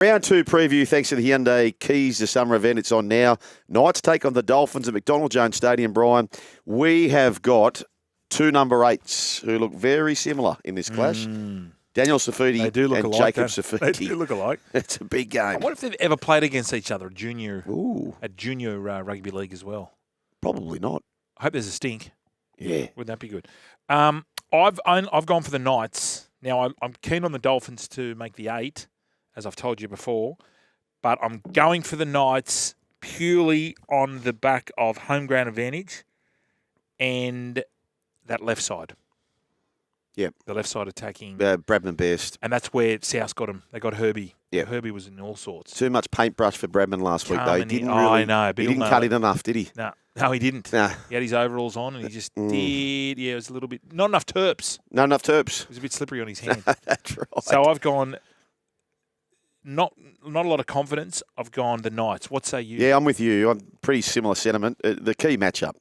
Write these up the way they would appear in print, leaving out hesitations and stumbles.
Round 2 preview, thanks to the Hyundai Keys to Summer event. It's on now. Knights take on the Dolphins at McDonald Jones Stadium, Brian. We have got two number 8s who look very similar in this clash. Daniel Safidi and Jacob Safidi. They do look alike. It's a big game. I wonder if they've ever played against each other at junior rugby league as well. Probably not. I hope there's a stink. Yeah. Wouldn't that be good? I've gone for the Knights. Now, I'm keen on the Dolphins to make the 8, as I've told you before, but I'm going for the Knights purely on the back of home ground advantage and that left side. Yep. The left side attacking. Bradman best. And that's where South got him. They got Herbie. Yep. Herbie was in all sorts. Too much paintbrush for Bradman last week, though. He didn't really. I know. He didn't cut it enough, did he? No, he didn't. Nah. He had his overalls on and he just did. Yeah, it was a little bit. Not enough terps. Not enough terps. It was a bit slippery on his hand. That's right. So I've gone. Not a lot of confidence. I've gone the Knights. What say you? Yeah, I'm with you. I'm pretty similar sentiment. The key matchup.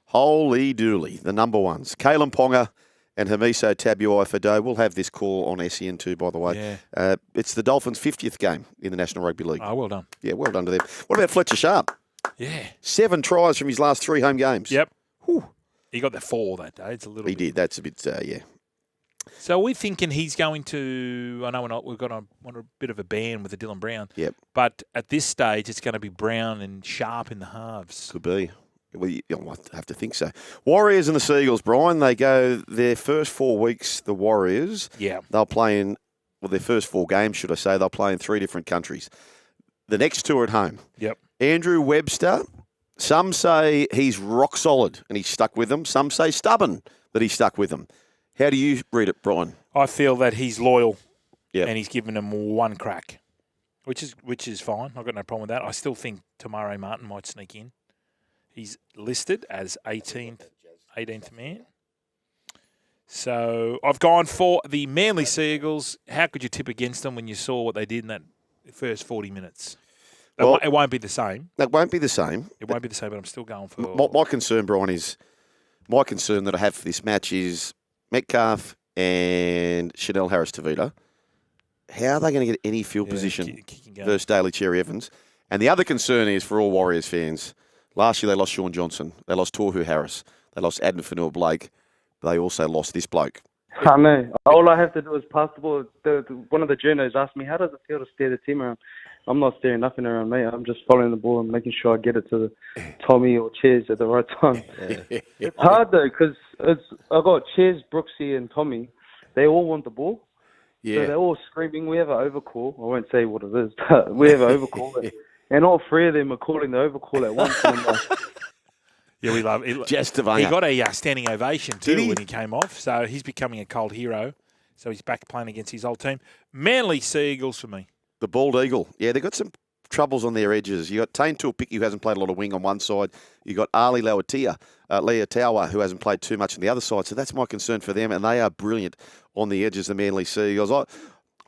Holy dooly. The number ones. Kalen Ponga and Hamiso Tabuai-Fado. We'll have this call on SEN2, by the way. Yeah. It's the Dolphins' 50th game in the National Rugby League. Oh, well done. Yeah, well done to them. What about Fletcher Sharp? Yeah. 7 tries from his last 3 home games. Yep. Whew. He got the 4 that day. It's a little. He did. That's a bit, yeah. So we're thinking he's going to. I know we've got a bit of a ban with the Dylan Brown. Yep. But at this stage, it's going to be Brown and Sharp in the halves. Could be. Well, I have to think so. Warriors and the Seagulls, Brian, they go their first 4 weeks, the Warriors. Yeah. They'll play in, their first 4 games, should I say, they'll play in 3 different countries. The next 2 are at home. Yep. Andrew Webster, some say he's rock solid and he's stuck with them. Some say stubborn that he's stuck with them. How do you read it, Brian? I feel that he's loyal. Yep. And he's given them 1 crack, which is fine. I've got no problem with that. I still think Tamare Martin might sneak in. He's listed as 18th man. So I've gone for the Manly Seagulls. How could you tip against them when you saw what they did in that first 40 minutes? Well, it won't be the same. That won't be the same. It won't be the same, but I'm still going for... My concern, Brian, my concern that I have for this match is Metcalf and Chanel Harris-Tavita. How are they going to get any field position versus Daly Cherry Evans? And the other concern is for all Warriors fans... Last year they lost Sean Johnson. They lost Tohu Harris. They lost Adnan Fanua-Blake. They also lost this bloke. I know. All I have to do is pass the ball. One of the journos asked me, how does it feel to steer the team around? I'm not steering nothing around me. I'm just following the ball and making sure I get it to Tommy or Cheers at the right time. It's hard, though, because I got Cheers, Brooksy, and Tommy. They all want the ball. Yeah. So they're all screaming, we have an overcall. I won't say what it is, but we have an overcall. And all 3 of them are calling the overcall at once. Yeah, we love it. He got a standing ovation too when he came off, so he's becoming a cult hero. So he's back playing against his old team. Manly Seagulls for me. The Bald Eagle. Yeah, they've got some troubles on their edges. You got Tane Tuapiki, who hasn't played a lot of wing on one side. You got Ali Leotawa, who hasn't played too much on the other side. So that's my concern for them, and they are brilliant on the edges, the Manly Seagulls.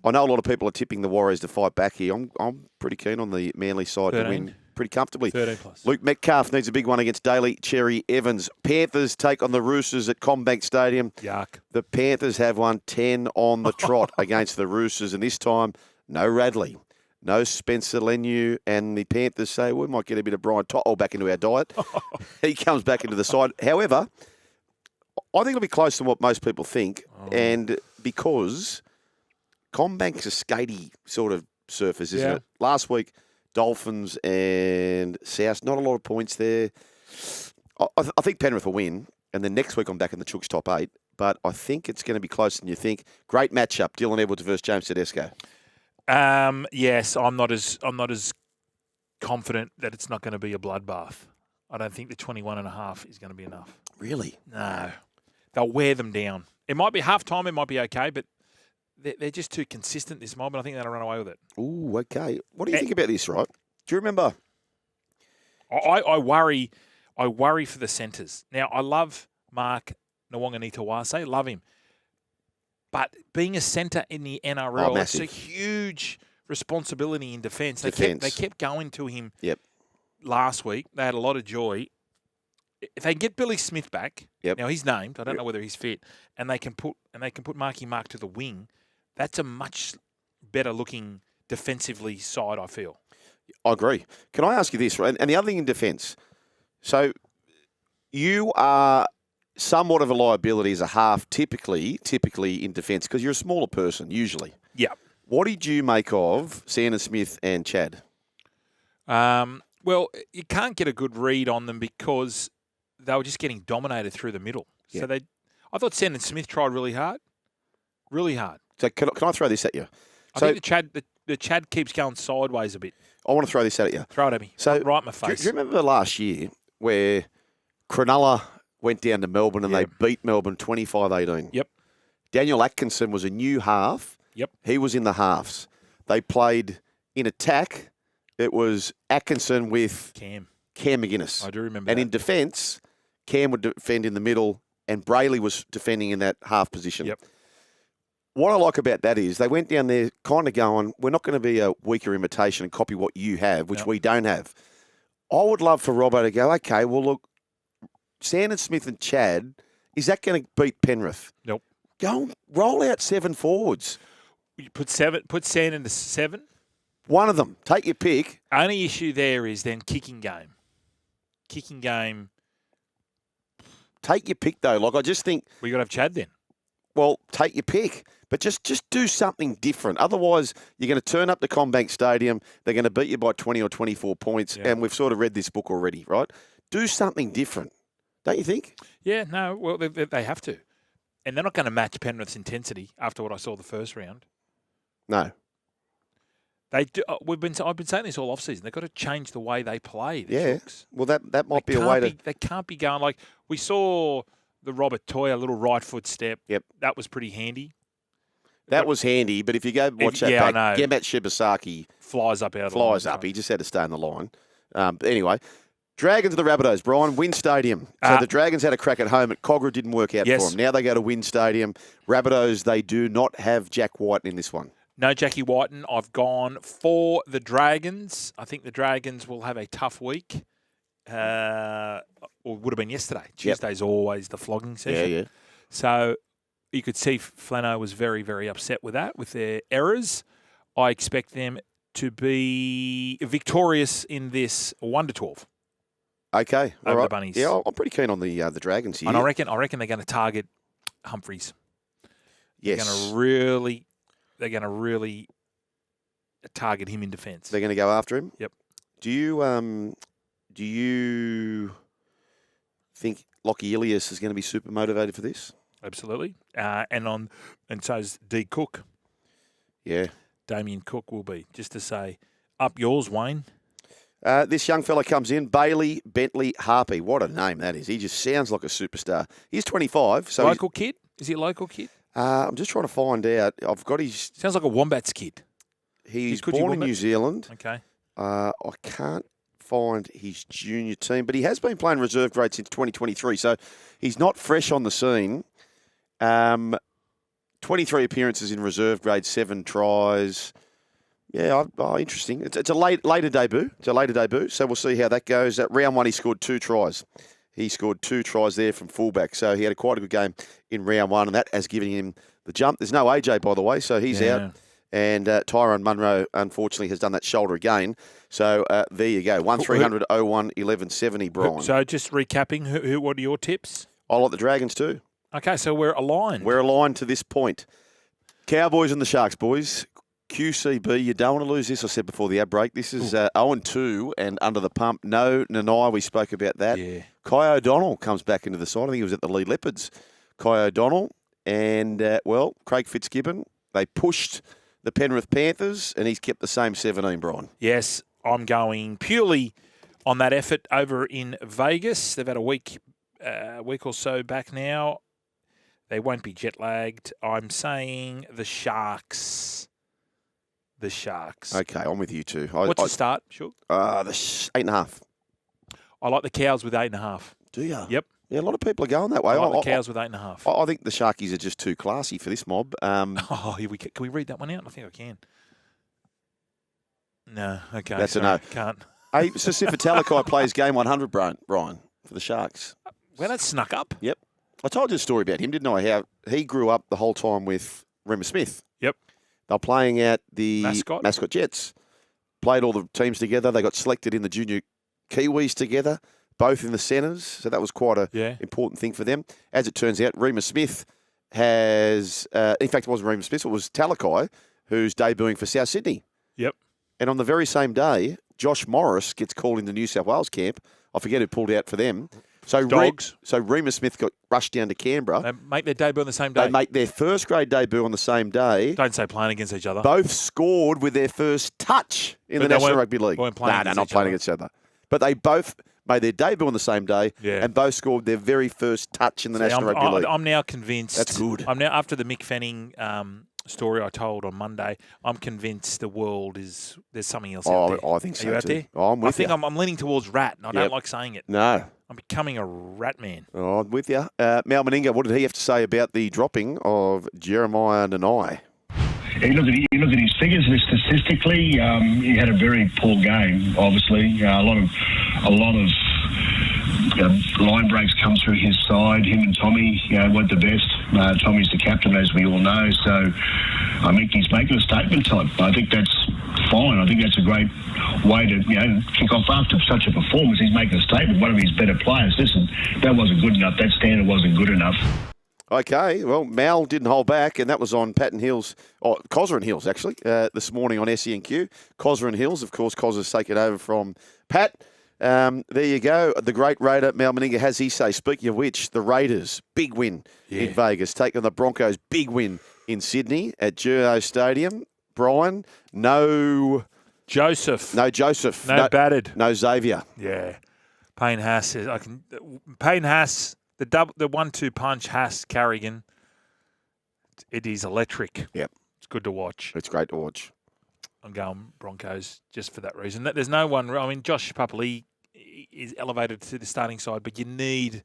I know a lot of people are tipping the Warriors to fight back here. I'm pretty keen on the Manly side 13. to win pretty comfortably. 13+. Luke Metcalf needs a big one against Daly Cherry Evans. Panthers take on the Roosters at CommBank Stadium. Yuck. The Panthers have won 10 on the trot against the Roosters, and this time, no Radley, no Spencer Leniu, and the Panthers say, we might get a bit of Brian Tottle back into our diet. He comes back into the side. However, I think it'll be close to what most people think, and because... CommBank's a skatey sort of surface, isn't it? Last week, Dolphins and South, not a lot of points there. I think Penrith will win, and then next week I'm back in the Chooks top 8, but I think it's going to be closer than you think. Great matchup, Dylan Edwards versus James Tedesco. Yes, I'm not as confident that it's not going to be a bloodbath. I don't think the 21.5 is going to be enough. Really? No. They'll wear them down. It might be half-time, it might be okay, but they're just too consistent this mob, and I think they'll run away with it. Ooh, okay. What do you think about this, right? Do you remember? I worry for the centres. Now, I love Mark Nwanganitawase, love him. But being a centre in the NRL, it's a huge responsibility in defence. They kept going to him last week. They had a lot of joy. If they can get Billy Smith back, now he's named. I don't know whether he's fit, and they can put Marky Mark to the wing. That's a much better looking defensively side, I feel. I agree. Can I ask you this? And the other thing in defence, so you are somewhat of a liability as a half, typically in defence, because you're a smaller person, usually. Yeah. What did you make of Sandon Smith and Chad? Well, you can't get a good read on them because they were just getting dominated through the middle. Yeah. So I thought Sandon Smith tried really hard. Really hard. So can I throw this at you? I think the Chad keeps going sideways a bit. I want to throw this at you. Throw it at me. So right in my face. Do you remember last year where Cronulla went down to Melbourne and they beat Melbourne 25-18? Yep. Daniel Atkinson was a new half. Yep. He was in the halves. They played in attack. It was Atkinson with Cam McGuinness. I do remember And that. in defence, Cam would defend in the middle and Brayley was defending in that half position. Yep. What I like about that is they went down there kind of going, we're not going to be a weaker imitation and copy what you have, which we don't have. I would love for Robbo to go, okay, well, look, Sandon Smith and Chad, is that going to beat Penrith? Nope. Go and roll out 7 forwards. You put Sandon to 7? One of them. Take your pick. Only issue there is then kicking game. Kicking game. Take your pick, though. Like, I just think... We got to have Chad then. Well, take your pick. But just do something different. Otherwise, you're going to turn up to CommBank Stadium. They're going to beat you by 20 or 24 points. Yeah. And we've sort of read this book already, right? Do something different. Don't you think? Yeah, no. Well, they have to. And they're not going to match Penrith's intensity after what I saw the first round. No. They do. I've been saying this all off-season. They've got to change the way they play. The Chooks. Well, that might be a way to... They can't be going like... We saw the Rabbitohs, a little right foot step. Yep. That was pretty handy. That was handy, but if you go watch that back, I know. Gemet Shibasaki flies up. He just had to stay in the line. But anyway, Dragons of the Rabbitohs, Brian, WIN Stadium. So the Dragons had a crack at home at Cogra, didn't work out for them. Now they go to WIN Stadium. Rabbitohs, they do not have Jack Whiten in this one. No Jackie Whiten. I've gone for the Dragons. I think the Dragons will have a tough week. Or would have been yesterday. Tuesday's always the flogging session. Yeah. So you could see Flano was very, very upset with that, with their errors. I expect them to be victorious in this 1-12. Okay, over the Bunnies. Yeah, I'm pretty keen on the Dragons here. And I reckon they're going to target Humphreys. Yes, they're going to really target him in defence. They're going to go after him. Yep. Do you think Lockie Ilias is going to be super motivated for this? Absolutely. And so's D Cook. Yeah. Damien Cook will be. Just to say, up yours, Wayne. This young fella comes in, Bailey Bentley Harpy. What a name that is. He just sounds like a superstar. He's 25. So local kid? Is he a local kid? I'm just trying to find out. I've got his... Sounds like a Wombats kid. He's born in New Zealand. Okay. I can't find his junior team, but he has been playing reserve grade since 2023, so he's not fresh on the scene. 23 appearances in reserve grade, 7 tries. Yeah, interesting. It's a later debut. So we'll see how that goes. At round 1, he scored 2 tries. He scored 2 tries there from fullback, so he had quite a good game in round 1, and that has given him the jump. There's no AJ, by the way, so he's out. And Tyrone Munro, unfortunately, has done that shoulder again. So there you go. 1300 01 1170, Brian. So just recapping, what are your tips? I like the Dragons too. Okay, so we're aligned. We're aligned to this point. Cowboys and the Sharks, boys. QCB, you don't want to lose this. I said before the ad break. This is 0-2 and under the pump. No Nanai, we spoke about that. Yeah. Kai O'Donnell comes back into the side. I think he was at the Lead Leopards. Kai O'Donnell and, Craig Fitzgibbon. They pushed the Penrith Panthers, and he's kept the same 17, Brian. Yes, I'm going purely on that effort over in Vegas. They've had a week or so back now. They won't be jet-lagged. I'm saying the Sharks. The Sharks. Okay, I'm with you too. What's the start, Shook? The 8.5. I like the Cows with 8.5. Do you? Yep. Yeah, a lot of people are going that way. I like the Cows with 8.5. I think the Sharkies are just too classy for this mob. Can we read that one out? I think I can. No, okay. That's a no. Can't. Hey, Sifa Talakai plays game 100, Brian, for the Sharks. Well, that snuck up. Yep. I told you a story about him, didn't I? How he grew up the whole time with Rema Smith. Yep. They're playing at the Mascot Jets. Played all the teams together. They got selected in the junior Kiwis together, both in the centres. So that was quite an important thing for them. As it turns out, Reema Smith has, in fact, it wasn't Reema Smith, it was Talakai, who's debuting for South Sydney. Yep. And on the very same day, Josh Morris gets called into New South Wales camp. I forget who pulled out for them. So Dogs. Reema Smith got rushed down to Canberra. They make their debut on the same day. They make their first grade debut on the same day. Don't say playing against each other. Both scored with their first touch in the National Rugby League. Not playing against each other. But they both made their debut on the same day and both scored their very first touch in the National Rugby League. I'm now convinced. That's good. I'm now, after the Mick Fanning story I told on Monday, I'm convinced the world is, there's something else out there. I think so. Are you out too. there? Oh, I'm with you. I'm leaning towards rat, and I don't like saying it. No. I'm becoming a rat man. Oh, I'm with you. Mal Meninga, what did he have to say about the dropping of Jeremiah Nanai? You look at his figures statistically. He had a very poor game. Obviously, a lot of line breaks come through his side. Him and Tommy, weren't the best. Tommy's the captain, as we all know. So I think he's making a statement type. I think that's fine. I think that's a great way to kick off after such a performance. He's making a statement. One of his better players. Listen, that wasn't good enough. That standard wasn't good enough. Okay, well, Mal didn't hold back, and that was on Cosrin Hills, actually, this morning on SENQ. Cosrin Hills, of course, Cos has taken over from Pat. There you go. The great Raider, Mal Meninga, has he say. Speaking of which, the Raiders, big win in Vegas, taking the Broncos, big win in Sydney at SEN Stadium. Brian, no Joseph. No Joseph. No batted. No Xavier. Yeah. Payne Haas says, Payne Haas, the 1-2 punch, Haas, Carrigan, it is electric. Yep. It's good to watch. It's great to watch. I'm going Broncos just for that reason. There's no one. I mean, Josh Papali is elevated to the starting side, but you need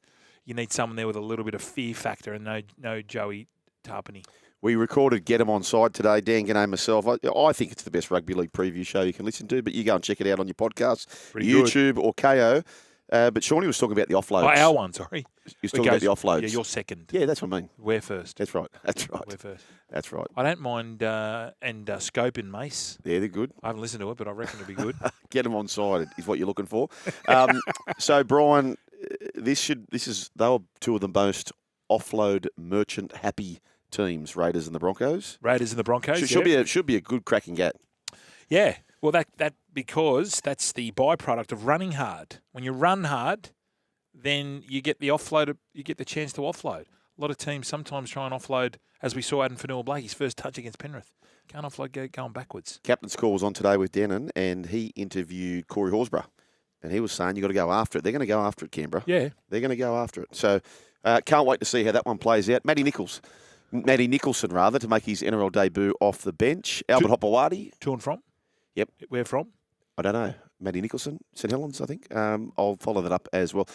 someone there with a little bit of fear factor, and no Joey Tarpany. We recorded Get 'Em On Side today, Dan Gannay, myself. I think it's the best rugby league preview show you can listen to, but you go and check it out on your podcast, YouTube or KO. But Shawnee was talking about the offloads. Oh, our one, sorry. He was talking about the offloads. Yeah, you're second. Yeah, that's what I mean. We're first. That's right. We're first. That's right. I don't mind Scope and Mace. Yeah, they're good. I haven't listened to it, but I reckon it'll be good. Get 'em on side is what you're looking for. So, Brian, they were two of the most offload merchant happy teams, Raiders and the Broncos. Raiders and the Broncos. So should be a good cracking gap. Yeah. Well, that because that's the byproduct of running hard. When you run hard, then you get the offload. You get the chance to offload. A lot of teams sometimes try and offload, as we saw Adam Fanua-Blake, his first touch against Penrith. Can't offload going backwards. Captain's Call was on today with Denon, and he interviewed Corey Horsburgh, and he was saying you got to go after it. They're going to go after it, Canberra. Yeah, they're going to go after it. So can't wait to see how that one plays out. Matty Nicholson, to make his NRL debut off the bench. Albert Hopewadi. To and from? Yep. Where from? I don't know. Matty Nicholson, St Helens, I think. I'll follow that up as well.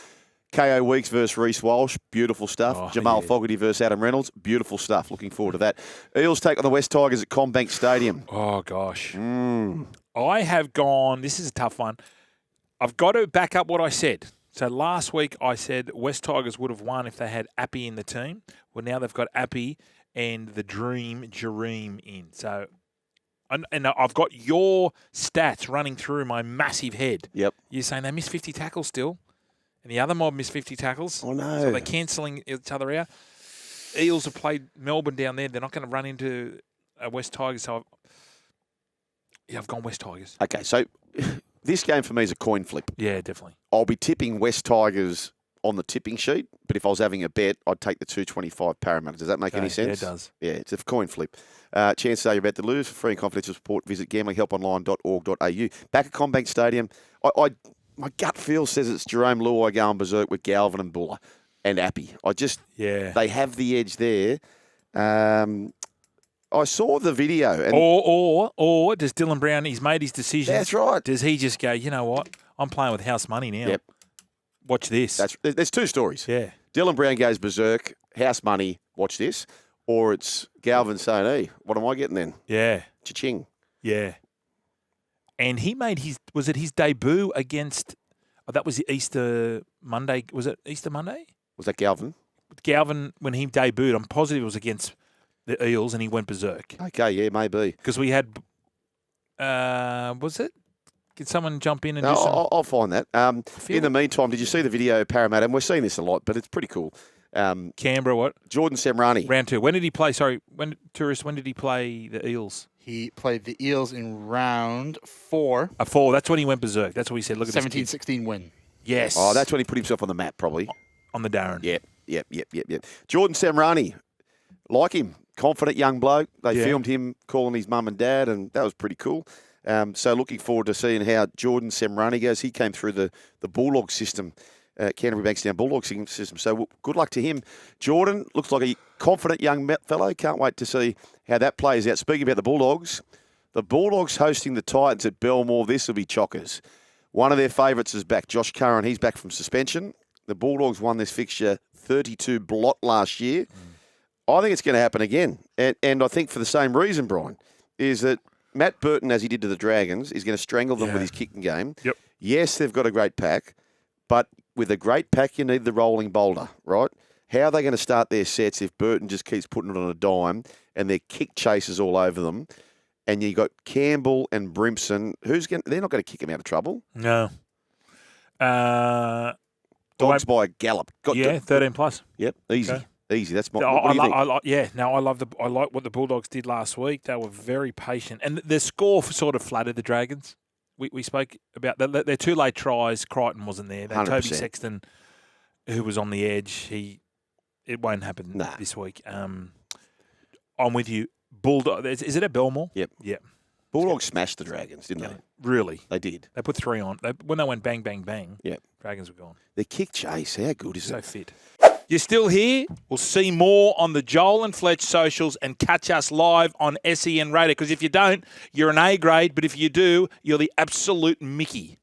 KO Weeks versus Reece Walsh, beautiful stuff. Jamal Fogarty versus Adam Reynolds, beautiful stuff. Looking forward to that. Eels take on the West Tigers at CommBank Stadium. Oh, gosh. I have gone, this is a tough one. I've got to back up what I said. So last week I said West Tigers would have won if they had Appy in the team. Well, now they've got Appy and the Dream Jareem in. So, and I've got your stats running through my massive head. Yep. You're saying they missed 50 tackles still, and the other mob missed 50 tackles. Oh, no. So they're cancelling each other out. Eels have played Melbourne down there. They're not going to run into West Tigers. So I've gone West Tigers. Okay, so this game for me is a coin flip. Yeah, definitely. I'll be tipping West Tigers on the tipping sheet, but if I was having a bet, I'd take the 225 Parramatta. Does that make any sense? Yeah, it does. Yeah, it's a coin flip. Chances are you're about to lose. For free and confidential support, visit gamblinghelponline.org.au. Back at CommBank Stadium, my gut feel says it's Jerome Luai going berserk with Galvin and Buller and Appy. They have the edge there. I saw the video. And or does Dylan Brown, he's made his decision. That's right. Does he just go, you know what, I'm playing with house money now. Yep. Watch this. There's two stories. Yeah. Dylan Brown goes berserk, house money, watch this. Or it's Galvin saying, hey, what am I getting then? Yeah. Cha-ching. Yeah. And he made his debut against, that was the Easter Monday. Was it Easter Monday? Was that Galvin? Galvin, when he debuted, I'm positive it was against the Eels, and he went berserk. Okay, yeah, maybe. Because we had, was it? Did someone jump in and No, do some? I'll find that. In the meantime, did you see the video, Parramatta? And we're seeing this a lot, but it's pretty cool. Canberra, what? Jordan Semrani. Round 2. When did he play? Sorry, when did he play the Eels? He played the Eels in round 4. 4. That's when he went berserk. That's what we said. Look at 17-16 win. Yes. Oh, that's when he put himself on the map, probably. On the Darren. Yep. Jordan Semrani, like him, confident young bloke. They filmed him calling his mum and dad, and that was pretty cool. So looking forward to seeing how Jordan Semrani goes. He came through the Bulldogs system, Canterbury Bankstown Bulldogs system. So good luck to him. Jordan looks like a confident young fellow. Can't wait to see how that plays out. Speaking about the Bulldogs hosting the Titans at Belmore. This will be chockers. One of their favourites is back, Josh Curran. He's back from suspension. The Bulldogs won this fixture 32 blot last year. I think it's going to happen again. And I think for the same reason, Brian, is that Matt Burton, as he did to the Dragons, is going to strangle them with his kicking game. Yep. Yes, they've got a great pack, but with a great pack, you need the rolling boulder, right? How are they going to start their sets if Burton just keeps putting it on a dime and their kick chases all over them? And you got Campbell and Brimson. They're not going to kick him out of trouble. No. Dogs by a gallop. 13 plus. Yep, easy. Okay. Easy. That's my. I like what the Bulldogs did last week. They were very patient, and the score sort of flattered the Dragons. We spoke about their 2 late tries. Crichton wasn't there. 100%. Toby Sexton, who was on the edge, it won't happen this week. I'm with you. Bulldog. Is it at Belmore? Yep. Yep. Bulldogs smashed the Dragons, didn't they? Really? They did. They put 3 on. When they went bang, bang, bang, Yep. Dragons were gone. The kick chase, how good is So it? fit. You're still here? We'll see more on the Joel and Fletch socials and catch us live on SEN Radio. Because if you don't, you're an A grade. But if you do, you're the absolute Mickey.